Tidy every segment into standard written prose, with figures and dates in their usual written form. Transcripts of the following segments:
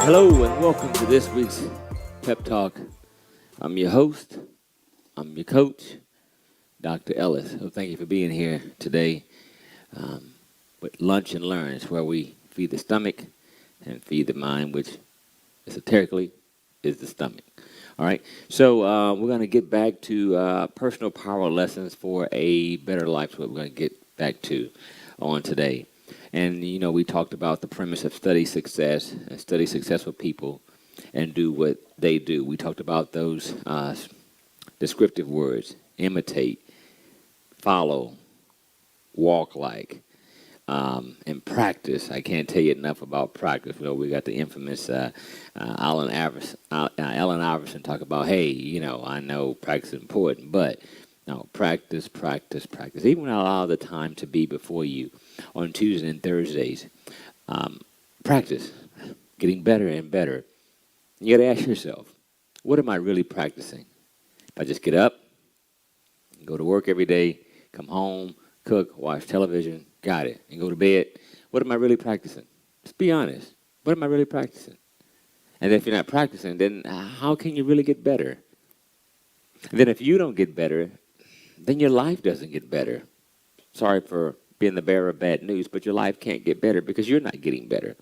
Hello and welcome to this week's Pep Talk. I'm your host, I'm your coach, Dr. Ellis. So thank you for being here today. With Lunch and Learn, it's where we feed the stomach and feed the mind, which esoterically is the stomach. All right, so we're going to get back to personal power lessons for a better life. So we're going to get back to on today. And, you know, we talked about the premise of study success and study successful people and do what they do. We talked about those descriptive words: imitate, follow, walk like, and practice. I can't tell you enough about practice. You know, we got the infamous Allen Iverson talk about, hey, you know, I know practice is important, but no, practice, practice, practice. Even when I allow the time to be before you on Tuesdays and Thursdays, practice, getting better and better. You got to ask yourself, what am I really practicing? If I just get up, go to work every day, come home, cook, watch television, got it, and go to bed, what am I really practicing? Just be honest. What am I really practicing? And if you're not practicing, then how can you really get better? And then if you don't get better, then your life doesn't get better. Sorry for being the bearer of bad news, but your life can't get better because you're not getting better.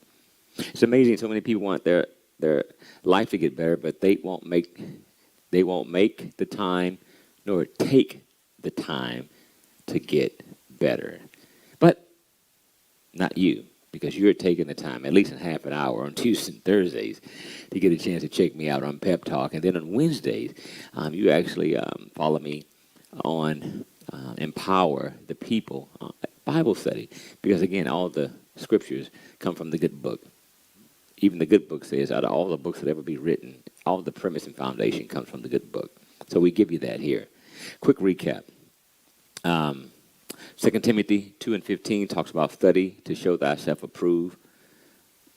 It's amazing so many people want their life to get better, but they won't make the time nor take the time to get better. But not you, because you're taking the time, at least in half an hour on Tuesdays and Thursdays, to get a chance to check me out on Pep Talk. And then on Wednesdays, you actually follow me on Empower the People Bible study. Because, again, all the scriptures come from the good book. Even the good book says, out of all the books that ever be written, all the premise and foundation comes from the good book. So we give you that here. Quick recap. 2 Timothy 2:15 talks about study to show thyself approved,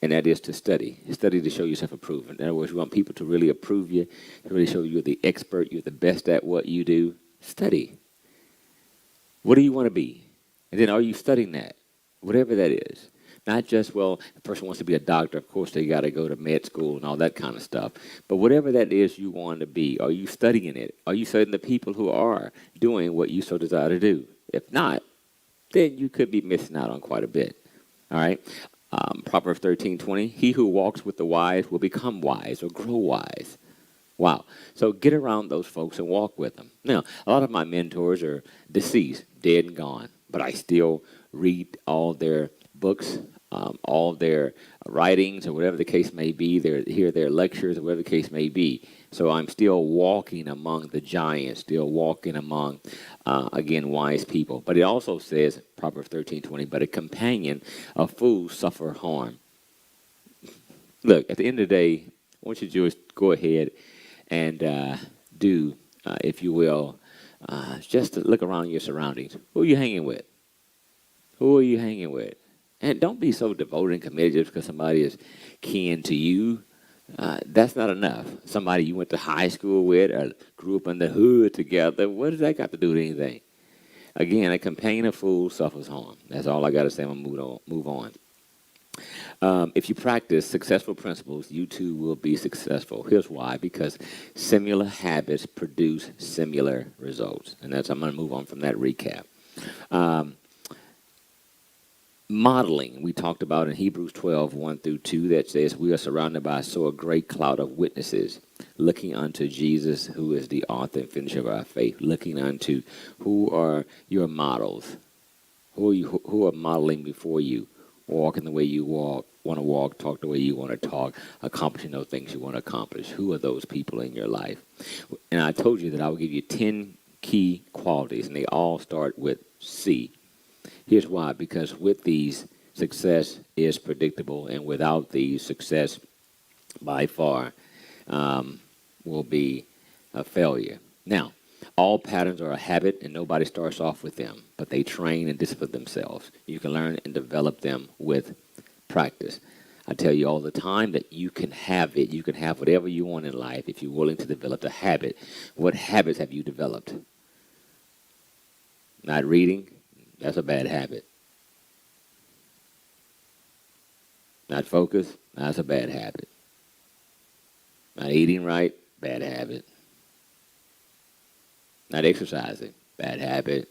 and that is to study. Study to show yourself approved. In other words, you want people to really approve you, to really show you're the expert, you're the best at what you do. Study. What do you want to be? And then are you studying that? Whatever that is. Not just, well, a person wants to be a doctor, of course they got to go to med school and all that kind of stuff. But whatever that is you want to be, are you studying it? Are you studying the people who are doing what you so desire to do? If not, then you could be missing out on quite a bit. All right? Proverbs 13:20, he who walks with the wise will become wise or grow wise. Wow. So get around those folks and walk with them. Now, a lot of my mentors are deceased, dead and gone, but I still read all their books, all their writings, or whatever the case may be, hear their lectures, or whatever the case may be. So I'm still walking among the giants, still walking among, again, wise people. But it also says, Proverbs 13:20, but a companion of fools suffer harm. Look, at the end of the day, I want you to just go ahead and do, if you will, just to look around your surroundings. Who are you hanging with? Who are you hanging with? And don't be so devoted and committed just because somebody is kin to you. That's not enough. Somebody you went to high school with or grew up in the hood together, what does that got to do with anything? Again, a companion of fools suffers harm. That's all I got to say. I'm going to move on. If you practice successful principles, you too will be successful. Here's why. Because similar habits produce similar results. And I'm going to move on from that recap. Modeling, we talked about in Hebrews 12:1-2, that says, we are surrounded by so a great cloud of witnesses, looking unto Jesus, who is the author and finisher of our faith, looking unto who are your models, who are modeling before you, walking the way you want to walk, talk the way you want to talk, accomplishing those things you want to accomplish. Who are those people in your life? And I told you that I will give you 10 key qualities, and they all start with C. Here's why. Because with these, success is predictable, and without these, success by far will be a failure. Now, all patterns are a habit, and nobody starts off with them, but they train and discipline themselves. You can learn and develop them with practice. I tell you all the time that you can have it. You can have whatever you want in life if you're willing to develop the habit. What habits have you developed? Not reading? That's a bad habit. Not focus? That's a bad habit. Not eating right, bad habit. Not exercising, bad habit.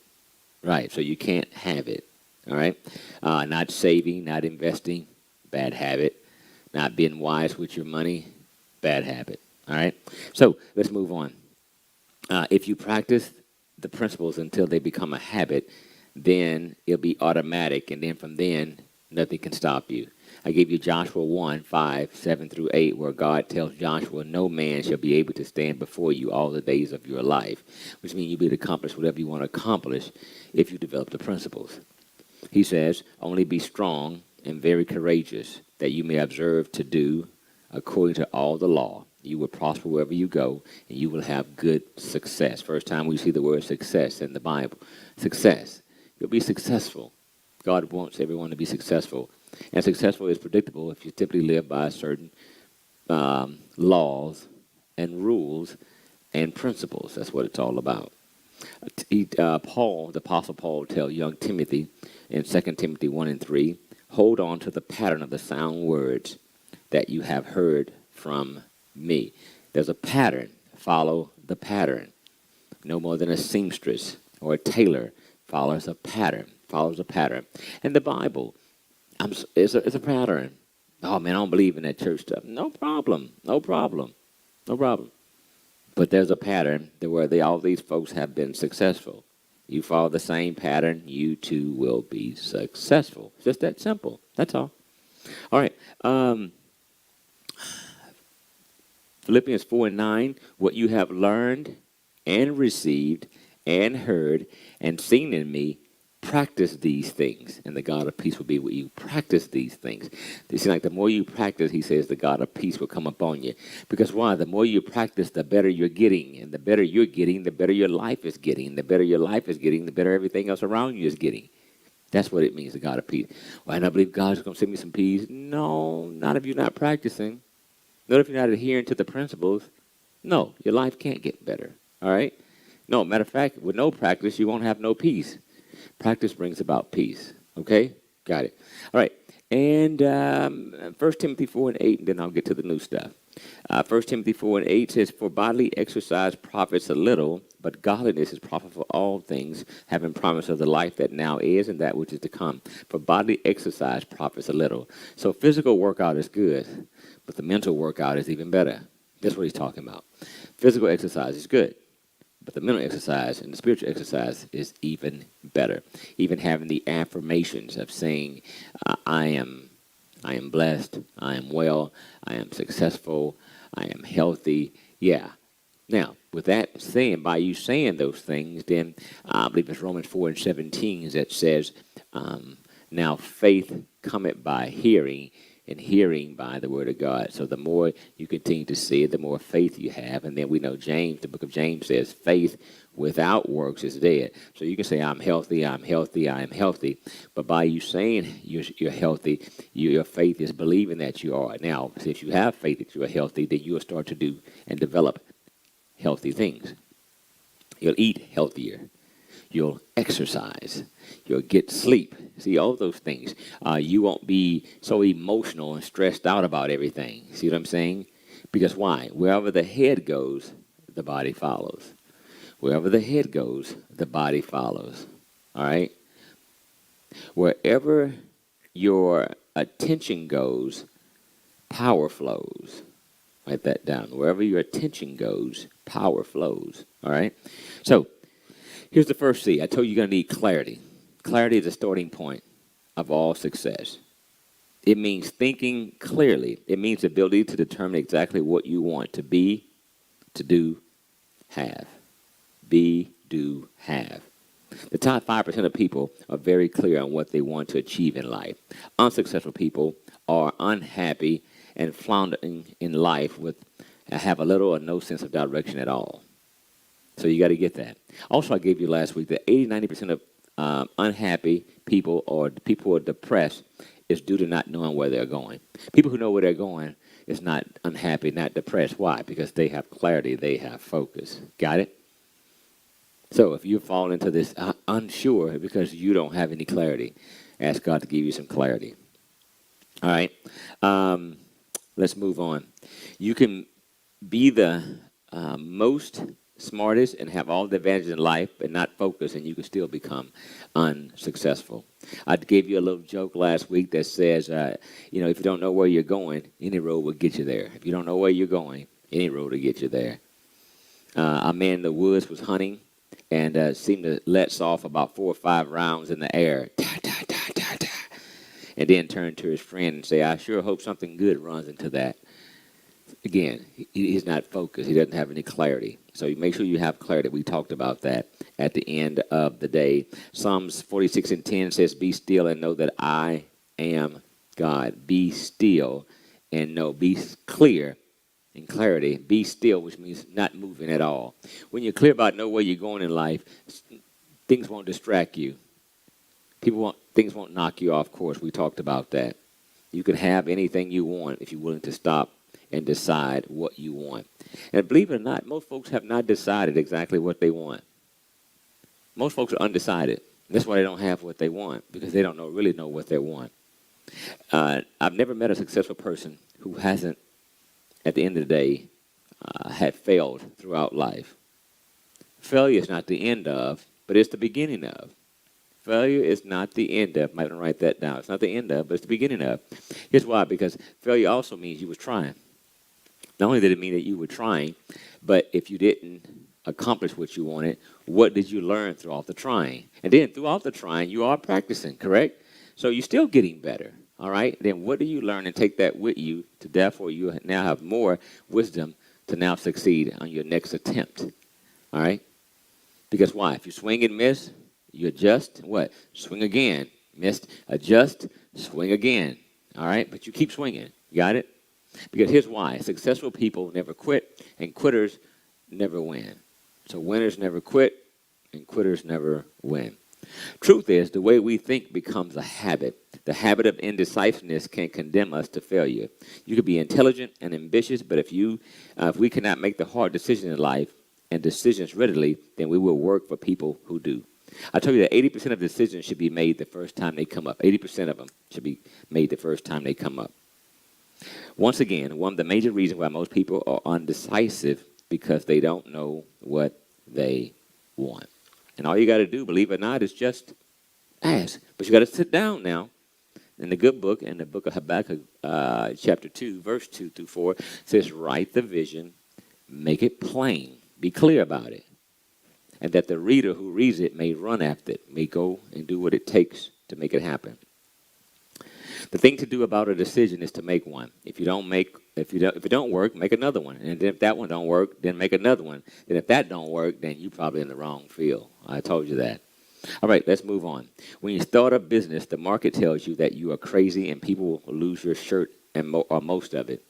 Right, so you can't have it. All right? Not saving, not investing, bad habit. Not being wise with your money, bad habit. All right? So let's move on. If you practice the principles until they become a habit, then it'll be automatic, and then from then, nothing can stop you. I gave you Joshua 1, 5, 7 through 8, where God tells Joshua, no man shall be able to stand before you all the days of your life, which means you'll be able to accomplish whatever you want to accomplish if you develop the principles. He says, only be strong and very courageous, that you may observe to do according to all the law. You will prosper wherever you go, and you will have good success. First time we see the word success in the Bible. Success. You'll be successful. God wants everyone to be successful. And successful is predictable if you typically live by certain laws and rules and principles. That's what it's all about. Paul, the Apostle Paul, tells young Timothy in 2 Timothy 1 and 3, hold on to the pattern of the sound words that you have heard from me. There's a pattern. Follow the pattern. No more than a seamstress or a tailor follows a pattern. And the Bible, it's a pattern. Oh, man, I don't believe in that church stuff. No problem. But there's a pattern where all these folks have been successful. You follow the same pattern, you too will be successful. It's just that simple. That's all. All right. Philippians 4 and 9, what you have learned and received and heard and seen in me, practice these things, and the God of peace will be with you. Practice these things. It seems like the more you practice, he says, the God of peace will come upon you. Because why? The more you practice, the better you're getting. And the better you're getting, the better your life is getting. The better your life is getting, the better everything else around you is getting. That's what it means, the God of peace. Well, and I believe God's going to send me some peace. No, not if you're not practicing. Not if you're not adhering to the principles. No, your life can't get better. All right? No, matter of fact, with no practice, you won't have no peace. Practice brings about peace. Okay? Got it. All right. And 1 Timothy 4 and 8, and then I'll get to the new stuff. 1 Timothy 4 and 8 says, for bodily exercise profits a little, but godliness is profitable for all things, having promise of the life that now is and that which is to come. For bodily exercise profits a little. So physical workout is good, but the mental workout is even better. That's what he's talking about. Physical exercise is good, but the mental exercise and the spiritual exercise is even better. Even having the affirmations of saying, I am blessed, I am well, I am successful, I am healthy. Yeah. Now, with that saying, by you saying those things, then I believe it's Romans 4 and 17 that says, now faith cometh by hearing, and hearing by the word of God. So the more you continue to see it, the more faith you have. And then we know James, the book of James says, faith without works is dead. So you can say, I'm healthy, I am healthy. But by you saying you're healthy, your faith is believing that you are. Now, if you have faith that you are healthy, then you will start to do and develop healthy things. You'll eat healthier. You'll exercise. You'll get sleep. See, all those things. You won't be so emotional and stressed out about everything. See what I'm saying? Because why? Wherever the head goes, the body follows. Wherever the head goes, the body follows. All right? Wherever your attention goes, power flows. Write that down. Wherever your attention goes, power flows. All right? So, here's the first C. I told you you're going to need clarity. Clarity is the starting point of all success. It means thinking clearly. It means the ability to determine exactly what you want to be, to do, have. Be, do, have. The top 5% of people are very clear on what they want to achieve in life. Unsuccessful people are unhappy and floundering in life have a little or no sense of direction at all. So you got to get that. Also, I gave you last week that 80-90% of unhappy people or people who are depressed is due to not knowing where they're going. People who know where they're going is not unhappy, not depressed. Why? Because they have clarity, they have focus. Got it? So if you fall into this unsure because you don't have any clarity, ask God to give you some clarity. All right? Let's move on. You can Be the most smartest and have all the advantages in life, but not focus, and you can still become unsuccessful. I gave you a little joke last week that says, if you don't know where you're going, any road will get you there. If you don't know where you're going, any road will get you there. A man in the woods was hunting and seemed to let off about 4 or 5 rounds in the air, ta, ta, ta, ta, ta, and then turned to his friend and say, I sure hope something good runs into that. Again, he's not focused. He doesn't have any clarity. So you make sure you have clarity. We talked about that at the end of the day. Psalms 46:10 says, be still and know that I am God. Be still and know. Be clear in clarity. Be still, which means not moving at all. When you're clear about know where you're going in life, things won't distract you. Things won't knock you off course. We talked about that. You can have anything you want if you're willing to stop and decide what you want. And believe it or not, most folks have not decided exactly what they want. Most folks are undecided. That's why they don't have what they want, because they don't really know what they want. I've never met a successful person who hasn't, at the end of the day, had failed throughout life. Failure is not the end of, but it's the beginning of. Failure is not the end of. I might write that down. It's not the end of, but it's the beginning of. Here's why, because failure also means you was trying. Not only did it mean that you were trying, but if you didn't accomplish what you wanted, what did you learn throughout the trying? And then throughout the trying, you are practicing, correct? So you're still getting better, all right? Then what do you learn and take that with you to therefore you now have more wisdom to now succeed on your next attempt, all right? Because why? If you swing and miss, you adjust, what? Swing again. Missed, adjust, swing again, all right? But you keep swinging, you got it? Because here's why. Successful people never quit, and quitters never win. So winners never quit, and quitters never win. Truth is, the way we think becomes a habit. The habit of indecisiveness can condemn us to failure. You could be intelligent and ambitious, but if we cannot make the hard decision in life and decisions readily, then we will work for people who do. I tell you that 80% of decisions should be made the first time they come up. 80% of them should be made the first time they come up. Once again, one of the major reasons why most people are undecisive because they don't know what they want. And all you got to do, believe it or not, is just ask. But you got to sit down now. In the good book, in the book of Habakkuk, chapter 2, verse 2 through 4, says, write the vision, make it plain, be clear about it, and that the reader who reads it may run after it, may go and do what it takes to make it happen. The thing to do about a decision is to make one. If it don't work, make another one. And then if that one don't work, then make another one. And if that don't work, then you're probably in the wrong field. I told you that. All right, let's move on. When you start a business, the market tells you that you are crazy and people will lose your shirt or most of it.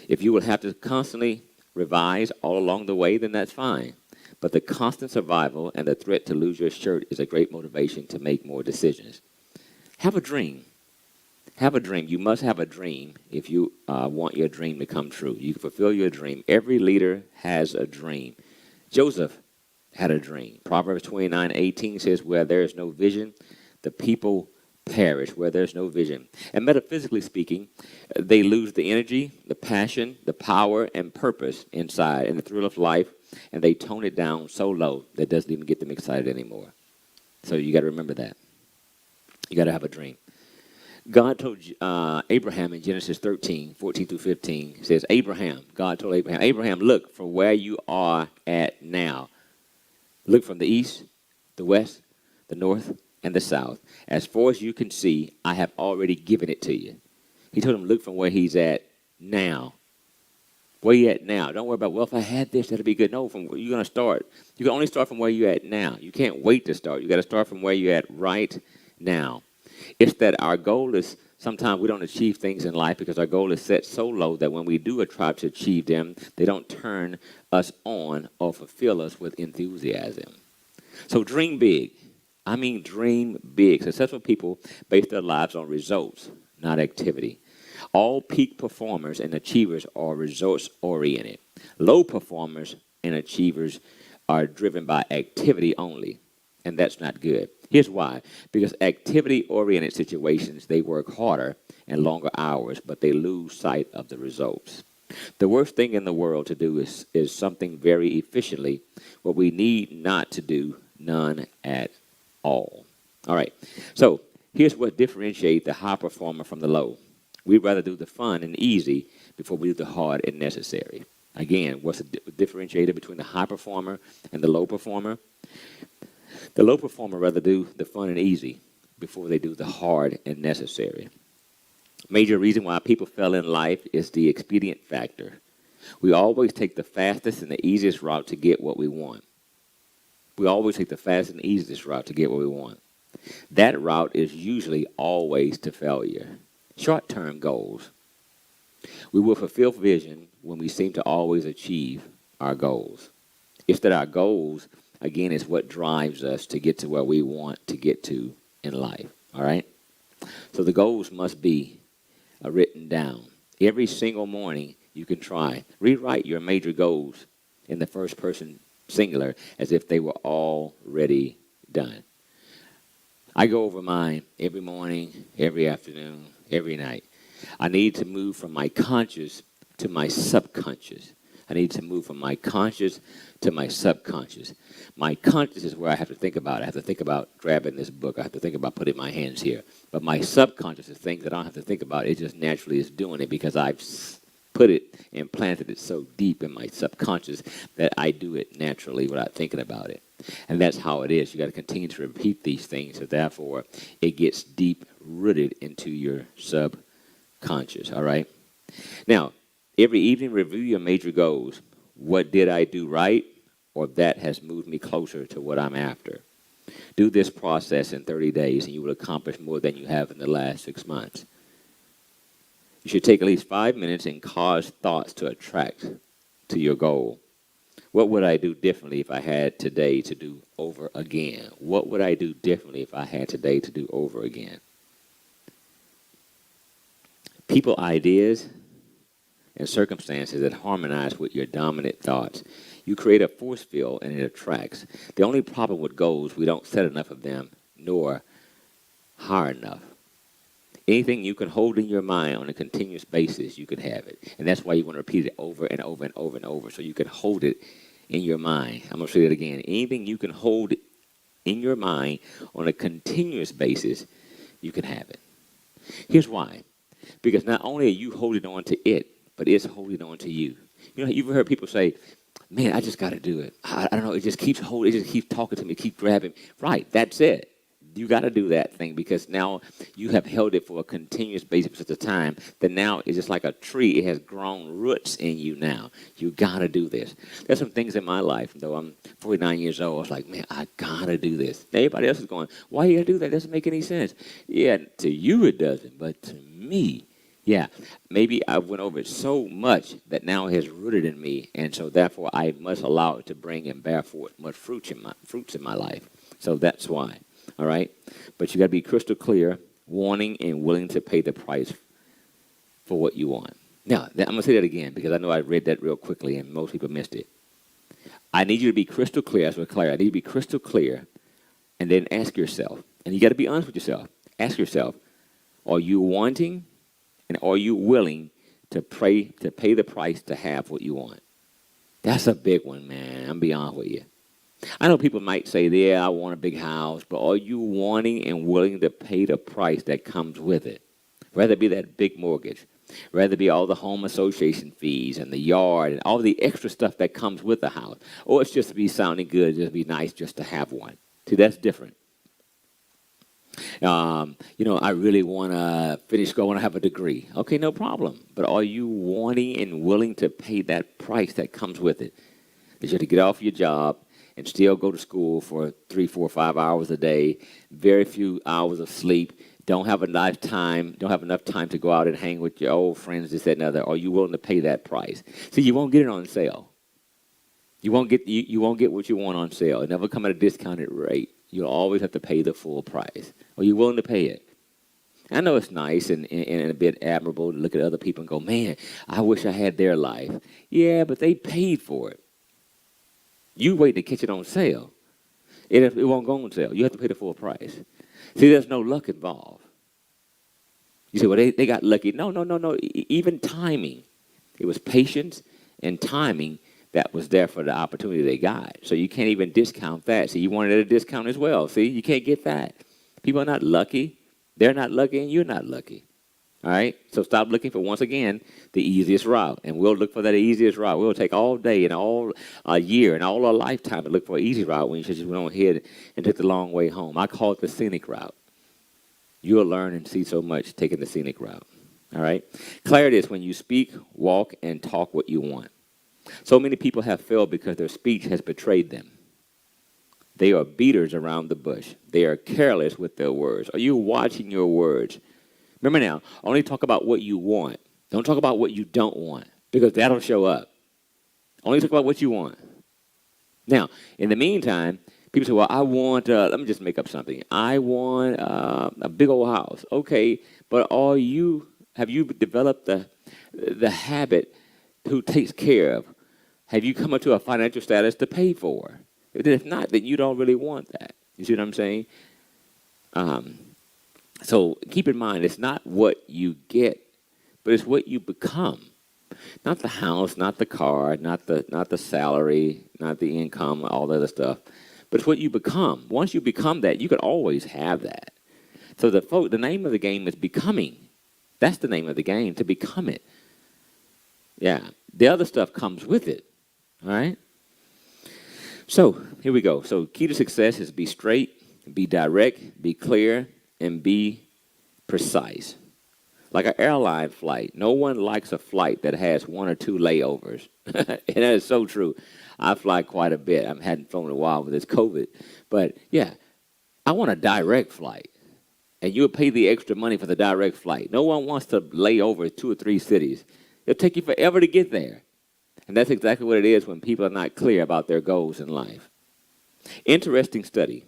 If you will have to constantly revise all along the way, then that's fine. But the constant survival and the threat to lose your shirt is a great motivation to make more decisions. Have a dream. Have a dream. You must have a dream if you want your dream to come true. You can fulfill your dream. Every leader has a dream. Joseph had a dream. Proverbs 29:18 says, where there is no vision, the people perish. Where there's no vision. And metaphysically speaking, they lose the energy, the passion, the power, and purpose inside and the thrill of life, and they tone it down so low that it doesn't even get them excited anymore. So you got to remember that. You got to have a dream. God told Abraham in Genesis 13:14 through 15, says, God told Abraham, look from where you are at now. Look from the east, the west, the north, and the south. As far as you can see, I have already given it to you. He told him, look from where he's at now. Where you at now? Don't worry about, well, if I had this, that'd be good. No, from where you're going to start. You can only start from where you're at now. You can't wait to start. You got to start from where you're at right now. It's that our goal is, sometimes we don't achieve things in life because our goal is set so low that when we do try to achieve them, they don't turn us on or fulfill us with enthusiasm. So dream big. I mean dream big. Successful people base their lives on results, not activity. All peak performers and achievers are results-oriented. Low performers and achievers are driven by activity only, and that's not good. Here's why. Because activity-oriented situations, they work harder and longer hours, but they lose sight of the results. The worst thing in the world to do is something very efficiently. What we need not to do, none at all. All right. So here's what differentiates the high performer from the low. We'd rather do the fun and easy before we do the hard and necessary. Again, what's the differentiator between the high performer and the low performer? The low performer rather do the fun and easy before they do the hard and necessary. Major reason why people fail in life is the expedient factor. We always take the fastest and the easiest route to get what we want. We always take the fastest and easiest route to get what we want. That route is usually always to failure. Short-term goals. We will fulfill vision when we seem to always achieve our goals. It's that our goals, again, is what drives us to get to where we want to get to in life. All right? So the goals must be written down. Every single morning you can try. Rewrite your major goals in the first person singular as if they were already done. I go over mine every morning, every afternoon, every night. I need to move from my conscious to my subconscious. I need to move from my conscious to my subconscious. My conscious is where I have to think about. I have to think about grabbing this book. I have to think about putting my hands here. But my subconscious is things that I don't have to think about. It just naturally is doing it because I've put it and planted it so deep in my subconscious that I do it naturally without thinking about it. And that's how it is. You got to continue to repeat these things, so therefore it gets deep rooted into your subconscious. All right. Now, every evening, review your major goals. What did I do right, or that has moved me closer to what I'm after? Do this process in 30 days, and you will accomplish more than you have in the last 6 months. You should take at least 5 minutes and cause thoughts to attract to your goal. What would I do differently if I had today to do over again? What would I do differently if I had today to do over again? People, ideas, and circumstances that harmonize with your dominant thoughts. You create a force field and it attracts. The only problem with goals, we don't set enough of them, nor high enough. Anything you can hold in your mind on a continuous basis, you can have it. And that's why you want to repeat it over and over and over and over, so you can hold it in your mind. I'm going to say that again. Anything you can hold in your mind on a continuous basis, you can have it. Here's why. Because not only are you holding on to it, but it's holding on to you. You know, you've heard people say, man, I just got to do it. I don't know, it just keeps holding, it just keeps talking to me, keep grabbing. Right, that's it. You got to do that thing because now you have held it for a continuous basis at the time that now it's just like a tree. It has grown roots in you now. You got to do this. There's some things in my life, though I'm 49 years old, I was like, man, I got to do this. Everybody else is going, why you got to do that? It doesn't make any sense. Yeah, to you it doesn't, but to me, yeah, maybe I went over it so much that now it has rooted in me, and so therefore I must allow it to bring and bear forth much fruits in my life. So that's why. All right? But you got to be crystal clear, wanting and willing to pay the price for what you want. Now, I'm going to say that again because I know I read that real quickly and most people missed it. I need you to be crystal clear. That's what Claire. I need you to be crystal clear and then ask yourself, and you got to be honest with yourself. Ask yourself, are you wanting and are you willing to pay the price to have what you want? That's a big one, man. I'm be honest with you. I know people might say, yeah, I want a big house, but are you wanting and willing to pay the price that comes with it? Rather it be that big mortgage, rather it be all the home association fees and the yard and all the extra stuff that comes with the house, or it's just to be sounding good, just be nice just to have one. See, that's different. I really want to finish school, I want to have a degree. Okay, no problem. But are you wanting and willing to pay that price that comes with it? That you have to get off your job and still go to school for 3, 4, 5 hours a day, very few hours of sleep, don't have enough time to go out and hang with your old friends, this, that, and other. Are you willing to pay that price? See, you won't get it on sale. You won't get what you want on sale. It never come at a discounted rate. You'll always have to pay the full price. Are you willing to pay it? I know it's nice and a bit admirable to look at other people and go, man, I wish I had their life. Yeah, but they paid for it. You wait to catch it on sale. It won't go on sale. You have to pay the full price. See, there's no luck involved. You say, well, they got lucky. No. Even timing. It was patience and timing that was there for the opportunity they got. So you can't even discount that. So you wanted a discount as well. See, you can't get that. People are not lucky. They're not lucky, and you're not lucky. All right? So stop looking for, once again, the easiest route. And we'll look for that easiest route. We'll take all day and all a year and all our lifetime to look for an easy route when you should just went on ahead and took the long way home. I call it the scenic route. You'll learn and see so much taking the scenic route. All right? Clarity is when you speak, walk, and talk what you want. So many people have failed because their speech has betrayed them. They are beaters around the bush. They are careless with their words. Are you watching your words? Remember now, only talk about what you want. Don't talk about what you don't want, because that'll show up. Only talk about what you want. Now, in the meantime, people say, well, I want, let me just make up something. I want a big old house. Okay, but have you developed the habit who takes care of? Have you come up to a financial status to pay for? If not, then you don't really want that. You see what I'm saying? So keep in mind, it's not what you get, but it's what you become. Not the house, not the car, not the salary, not the income, all the other stuff. But it's what you become. Once you become that, you can always have that. So the name of the game is becoming. That's the name of the game, to become it. Yeah. The other stuff comes with it. All right? So here we go. So key to success is be straight, be direct, be clear, and be precise. Like an airline flight. No one likes a flight that has 1 or 2 layovers. And that is so true. I fly quite a bit. I hadn't flown in a while with this COVID. But, yeah, I want a direct flight. And you'll pay the extra money for the direct flight. No one wants to lay over 2 or 3 cities. It'll take you forever to get there. And that's exactly what it is when people are not clear about their goals in life. Interesting study.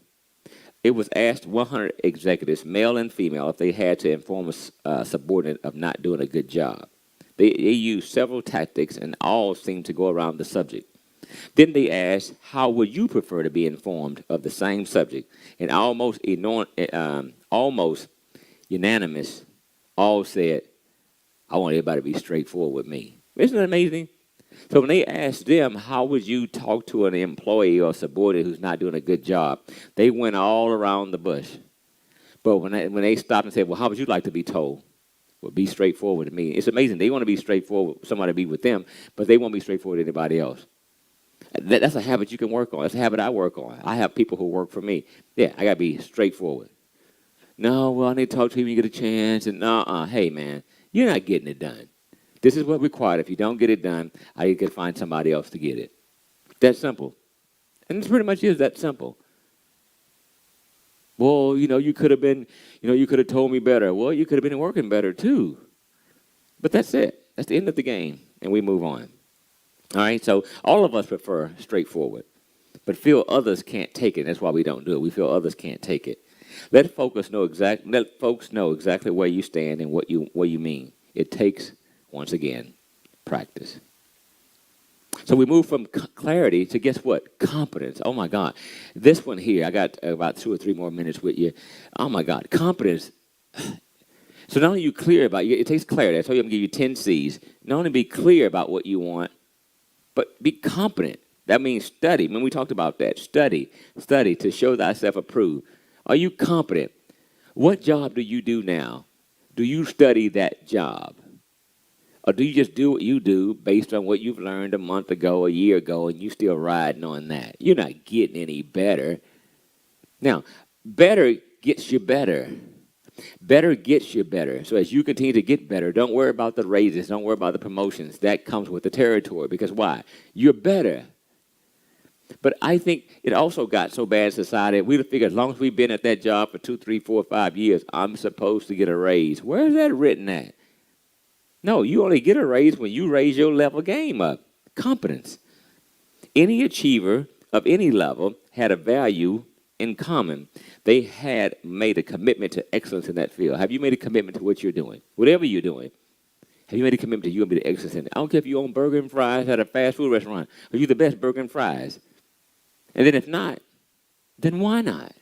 It was asked 100 executives, male and female, if they had to inform a subordinate of not doing a good job. They used several tactics, and all seemed to go around the subject. Then they asked, how would you prefer to be informed of the same subject? And almost unanimous, all said, I want everybody to be straightforward with me. Isn't that amazing? So when they asked them, how would you talk to an employee or subordinate who's not doing a good job, they went all around the bush. But when they stopped and said, well, how would you like to be told? Well, be straightforward with me. It's amazing. They want to be straightforward, somebody to be with them, but they won't be straightforward with anybody else. That's a habit you can work on. That's a habit I work on. I have people who work for me. Yeah, I got to be straightforward. No, well, I need to talk to you when you get a chance. And hey, man, you're not getting it done. This is what's required. If you don't get it done, I can find somebody else to get it. That's simple. And it pretty much is that simple. Well, you could have been, you could have told me better. Well, you could have been working better too. But that's it. That's the end of the game. And we move on. All right, so all of us prefer straightforward. But feel others can't take it. That's why we don't do it. We feel others can't take it. Let folks know exactly where you stand and what you mean. It takes, once again, practice. So we move from clarity to, guess what? Competence. Oh, my God. This one here, I got about 2 or 3 more minutes with you. Oh, my God. Competence. So not only are you clear about it, it takes clarity. I told you I'm going to give you 10 C's. Not only be clear about what you want, but be competent. That means study. When we talked about that, study to show thyself approved. Are you competent? What job do you do now? Do you study that job? Or do you just do what you do based on what you've learned a month ago, a year ago, and you still riding on that? You're not getting any better. Now, better gets you better. Better gets you better. So as you continue to get better, don't worry about the raises. Don't worry about the promotions. That comes with the territory. Because why? You're better. But I think it also got so bad in society, we'd have figured as long as we've been at that job for 2, 3, 4, 5 years, I'm supposed to get a raise. Where is that written at? No, you only get a raise when you raise your level game up. Competence. Any achiever of any level had a value in common. They had made a commitment to excellence in that field. Have you made a commitment to what you're doing? Whatever you're doing. Have you made a commitment to you and be the excellence in it? I don't care if you own burger and fries at a fast food restaurant. Are you the best burger and fries? And then if not, then why not?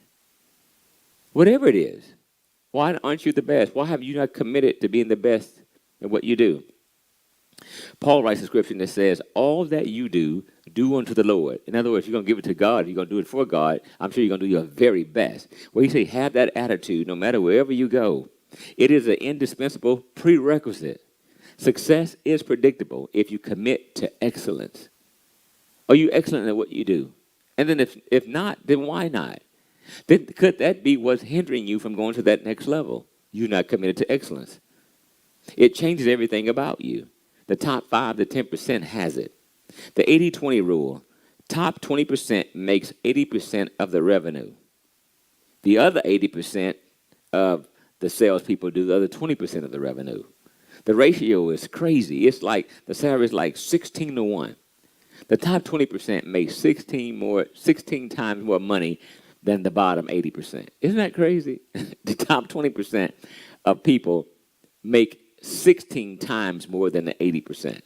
Whatever it is. Why aren't you the best? Why have you not committed to being the best in what you do? Paul writes a scripture that says, all that you do, do unto the Lord. In other words, you're going to give it to God. You're going to do it for God. I'm sure you're going to do your very best. Well, he says, have that attitude no matter wherever you go. It is an indispensable prerequisite. Success is predictable if you commit to excellence. Are you excellent at what you do? And then if not, then why not? Then could that be what's hindering you from going to that next level? You're not committed to excellence. It changes everything about you. The top 5 to 10% has it. The 80-20 rule, top 20% makes 80% of the revenue. The other 80% of the salespeople do the other 20% of the revenue. The ratio is crazy. It's like the salary is like 16 to 1. The top 20% makes 16 times more money than the bottom 80%. Isn't that crazy? The top 20% of people make 16 times more than the 80%.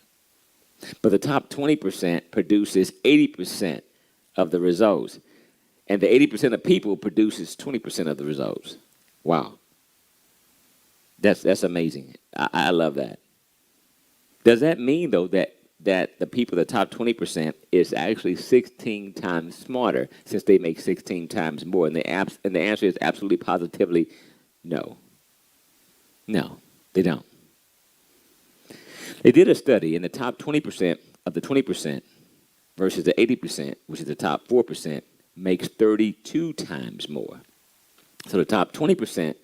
But the top 20% produces 80% of the results. And the 80% of people produces 20% of the results. Wow. That's amazing. I love that. Does that mean, though, that the people, the top 20%, is actually 16 times smarter since they make 16 times more? And the answer is absolutely positively no. No, they don't. They did a study, and the top 20% of the 20% versus the 80%, which is the top 4%, makes 32 times more. So the top 20%,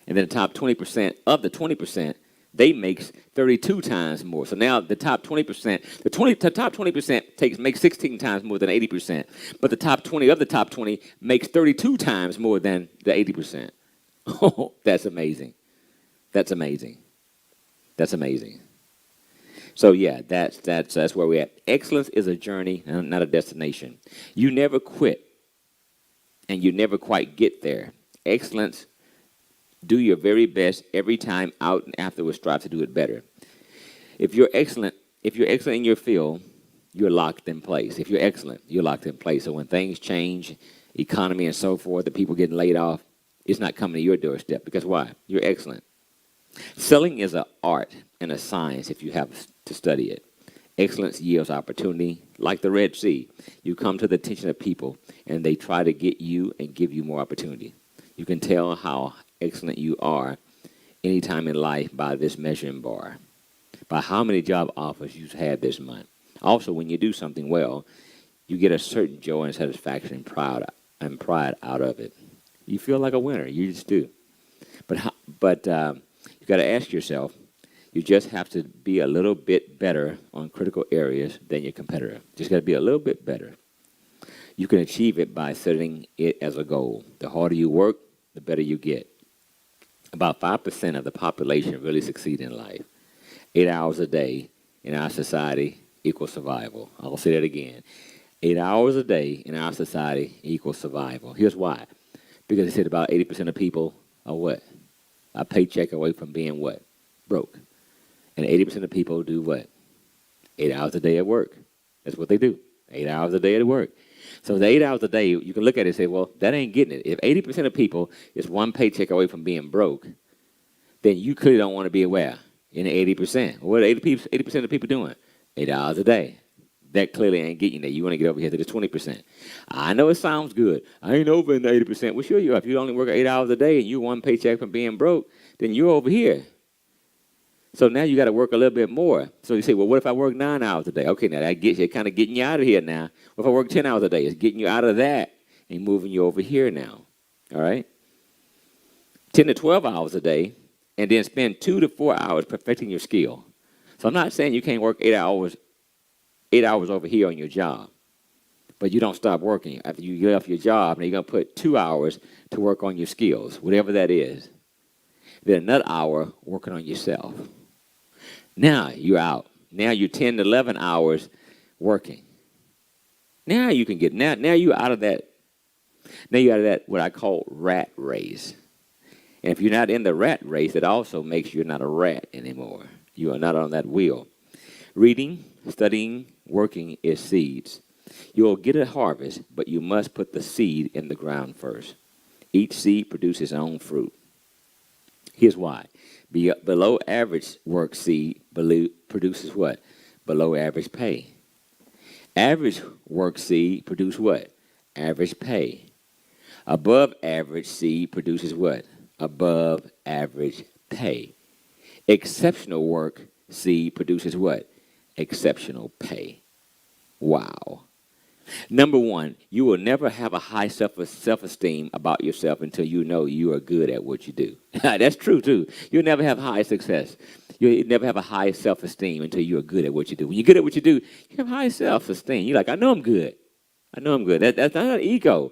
and then the top 20% of the 20%, they makes 32 times more. So now the top 20%, the top 20% makes 16 times more than 80%, but the top 20 of the top 20 makes 32 times more than the 80%. Oh, that's amazing. That's amazing. That's amazing. So yeah, that's where we're at. Excellence is a journey, not a destination. You never quit, and you never quite get there. Excellence, do your very best every time out, and afterwards strive to do it better. If you're excellent in your field, you're locked in place. If you're excellent, you're locked in place. So when things change, economy and so forth, the people getting laid off, it's not coming to your doorstep. Because why? You're excellent. Selling is an art and a science if you have to study it. Excellence yields opportunity. Like the Red Sea, you come to the attention of people, and they try to get you and give you more opportunity. You can tell how excellent you are anytime in life by this measuring bar, by how many job offers you've had this month. Also, when you do something well, you get a certain joy and satisfaction and pride out of it. You feel like a winner. You just do. But you got to ask yourself, you just have to be a little bit better on critical areas than your competitor. Just got to be a little bit better. You can achieve it by setting it as a goal. The harder you work, the better you get. About 5% of the population really succeed in life. 8 hours a day in our society equals survival. I'll say that again. 8 hours a day in our society equals survival. Here's why. Because they said about 80% of people are what? A paycheck away from being what? Broke. And 80% of people do what? 8 hours a day at work. That's what they do. 8 hours a day at work. So the 8 hours a day, you can look at it and say, well, that ain't getting it. If 80% of people is one paycheck away from being broke, then you clearly don't want to be aware in the 80%. What are 80% of people doing? 8 hours a day. That clearly ain't getting there. You want to get over here to this 20%. I know it sounds good. I ain't over in the 80%. Well, sure you are. If you only work 8 hours a day and you one paycheck from being broke, then you're over here. So now you got to work a little bit more. So you say, well, what if I work 9 hours a day? Okay, now that gets you kind of getting you out of here now. What if I work 10 hours a day? It's getting you out of that and moving you over here now. All right? 10 to 12 hours a day, and then spend 2 to 4 hours perfecting your skill. So I'm not saying you can't work 8 hours over here on your job, but you don't stop working. After you get off your job, now you're going to put 2 hours to work on your skills, whatever that is. Then another hour working on yourself. Now you're out. Now you're 10 to 11 hours working. Now you can get, now you're out of that, what I call rat race. And if you're not in the rat race, it also makes you not a rat anymore. You are not on that wheel. Reading, studying, working is seeds. You will get a harvest, but you must put the seed in the ground first. Each seed produces its own fruit. Here's why. Below average work C produces what? Below average pay. Average work C produces what? Average pay. Above average C produces what? Above average pay. Exceptional work C produces what? Exceptional pay. Wow. Number one, you will never have a high self-esteem about yourself until you know you are good at what you do. That's true, too. You'll never have high success. You'll never have a high self-esteem until you are good at what you do. When you're good at what you do, you have high self-esteem. You're like, I know I'm good. I know I'm good. That's not ego.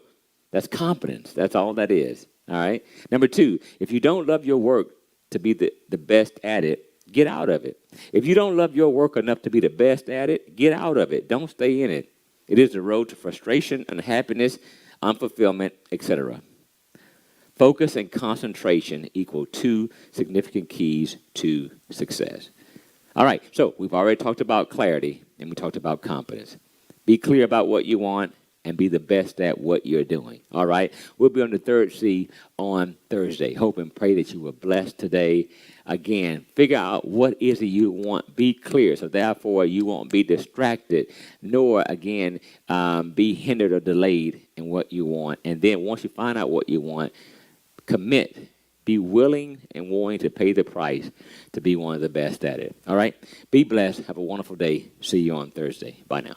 That's confidence. That's all that is. All right? Number two, if you don't love your work to be the best at it, get out of it. If you don't love your work enough to be the best at it, get out of it. Don't stay in it. It is the road to frustration, unhappiness, unfulfillment, etc. Focus and concentration equal two significant keys to success. All right, so we've already talked about clarity and we talked about confidence. Be clear about what you want and be the best at what you're doing. All right, we'll be on the third C on Thursday. Hope and pray that you were blessed today. Again, figure out what is it you want. Be clear, so therefore you won't be distracted, nor, again, be hindered or delayed in what you want. And then once you find out what you want, commit. Be willing and willing to pay the price to be one of the best at it. All right? Be blessed. Have a wonderful day. See you on Thursday. Bye now.